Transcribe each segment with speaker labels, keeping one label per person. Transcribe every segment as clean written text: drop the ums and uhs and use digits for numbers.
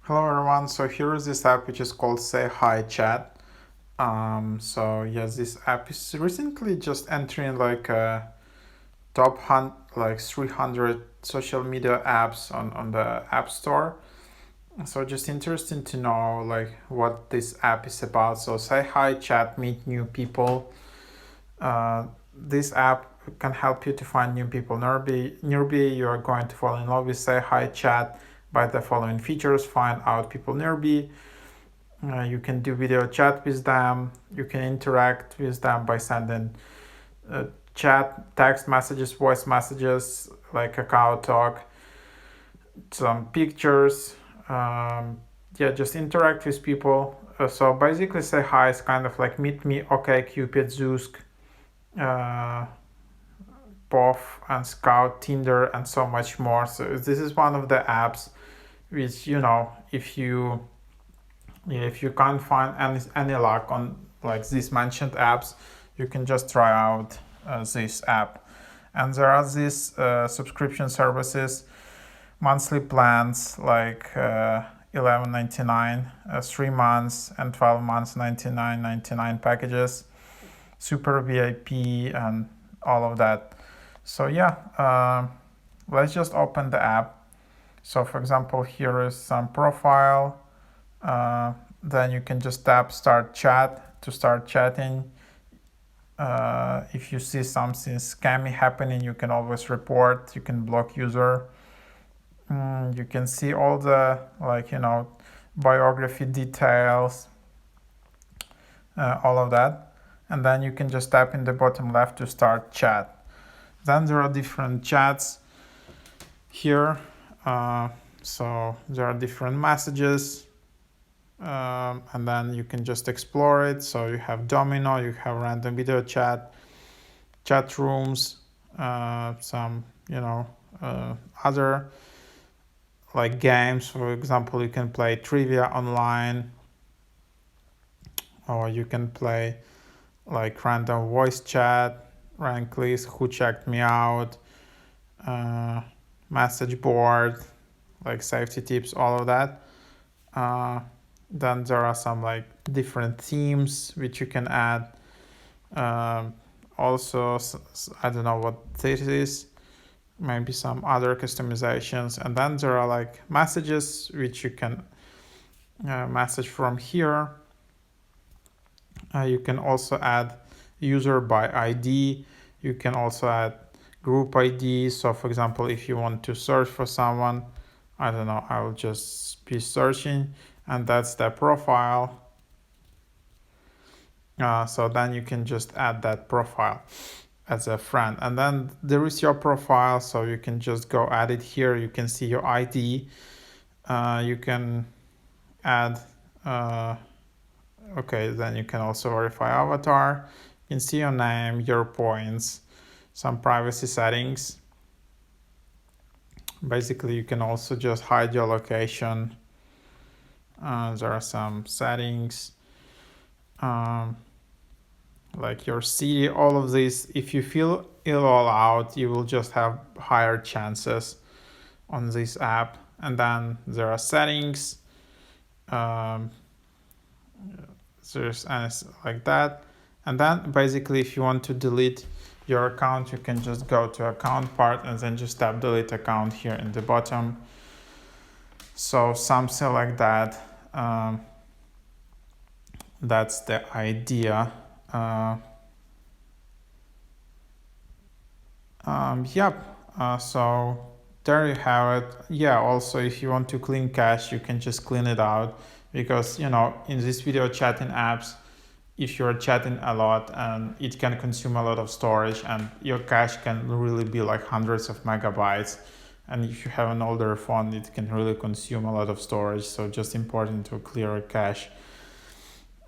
Speaker 1: Hello everyone, so here is this app which is called SayHi Chat. So yes, this app is recently just entering like like 300 social media apps on the App Store. So just interesting to know like what this app is about. So SayHi Chat, meet new people. This app can help you to find new people. Nearby, you are going to fall in love with SayHi Chat by the following features. Find out people nearby. You can do video chat with them. You can interact with them by sending chat, text messages, voice messages, like Kakao Talk, some pictures. Yeah, just interact with people. So basically, say hi is kind of like Meet Me, OK Cupid, Zoosk, uh, POF, and Scout, Tinder, and so much more. So this is one of the apps which if you can't find any luck on like these mentioned apps, you can just try out this app. And there are these subscription services, monthly plans like $11.99, 3 months and 12 months $99.99 packages, super VIP and all of that. So yeah, let's just open the app. So for example, here is some profile. Then you can just tap start chat to start chatting. If you see something scammy happening, you can always report. You can block user. You can see all the biography details, all of that. And then you can just tap in the bottom left to start chat. Then there are different chats here. So there are different messages. And then you can just explore it. So you have Domino, you have random video chat, chat rooms, some other like games. For example, you can play trivia online, or you can play like random voice chat, rank list, who checked me out, message board, like safety tips, all of that. Then there are some like different themes which you can add. Also, I don't know what this is, maybe some other customizations. And then there are like messages which you can message from here. You can also add user by ID. You can also add group ID. So for example, if you want to search for someone, I don't know, I will just be searching, and that's the profile. So then you can just add that profile as a friend. And then there is your profile, so you can just go add it here. You can see your ID. You can add, okay, then you can also verify avatar. You can see your name, your points, some privacy settings. Basically, you can also just hide your location. There are some settings. Like your city, all of this. If you fill it all out, you will just have higher chances on this app. And then there are settings. There's like that. And then basically, if you want to delete your account, you can just go to account part and then just tap delete account here in the bottom. So something like that. That's the idea. So there you have it. Yeah, also if you want to clean cache, you can just clean it out, because in this video chatting apps, if you're chatting a lot, and it can consume a lot of storage, and your cache can really be like hundreds of megabytes. And if you have an older phone, it can really consume a lot of storage. So just important to clear a cache.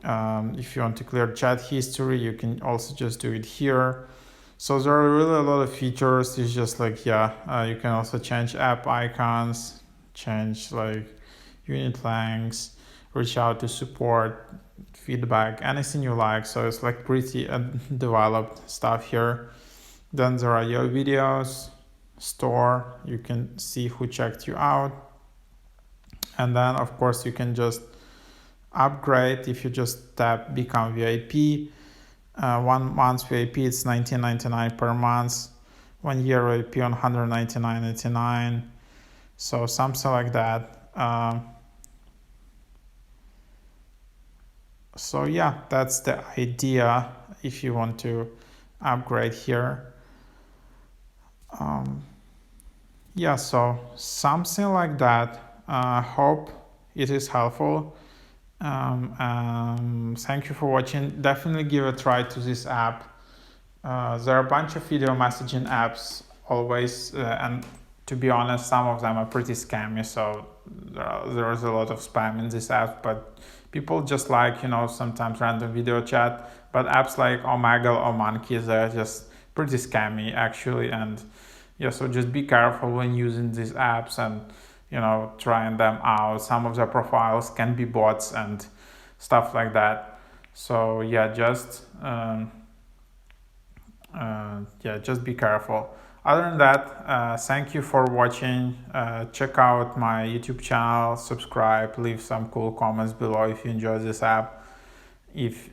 Speaker 1: If you want to clear chat history, you can also just do it here. So there are really a lot of features. It's just like, you can also change app icons, change like unit lengths, reach out to support, feedback, anything you like. So it's like pretty developed stuff here. Then there are your videos, store. You can see who checked you out. And then of course you can just upgrade if you just tap become VIP. 1 month VIP it's $19.99 per month. 1 year VIP on $199.99. So something like that. So yeah, that's the idea if you want to upgrade here. Yeah, so something like that. Hope it is helpful. Thank you for watching. Definitely give a try to this app. There are a bunch of video messaging apps always, and to be honest, some of them are pretty scammy. So there is a lot of spam in this app, but people just like, sometimes random video chat. But apps like Omegle or Monkeys, they're just pretty scammy actually. And yeah, so just be careful when using these apps and trying them out. Some of the profiles can be bots and stuff like that. So yeah, just be careful. Other than that, thank you for watching. Check out my YouTube channel, subscribe, leave some cool comments below if you enjoy this app, if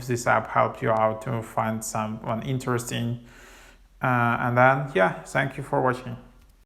Speaker 1: this app helped you out to find someone interesting. And then yeah, thank you for watching.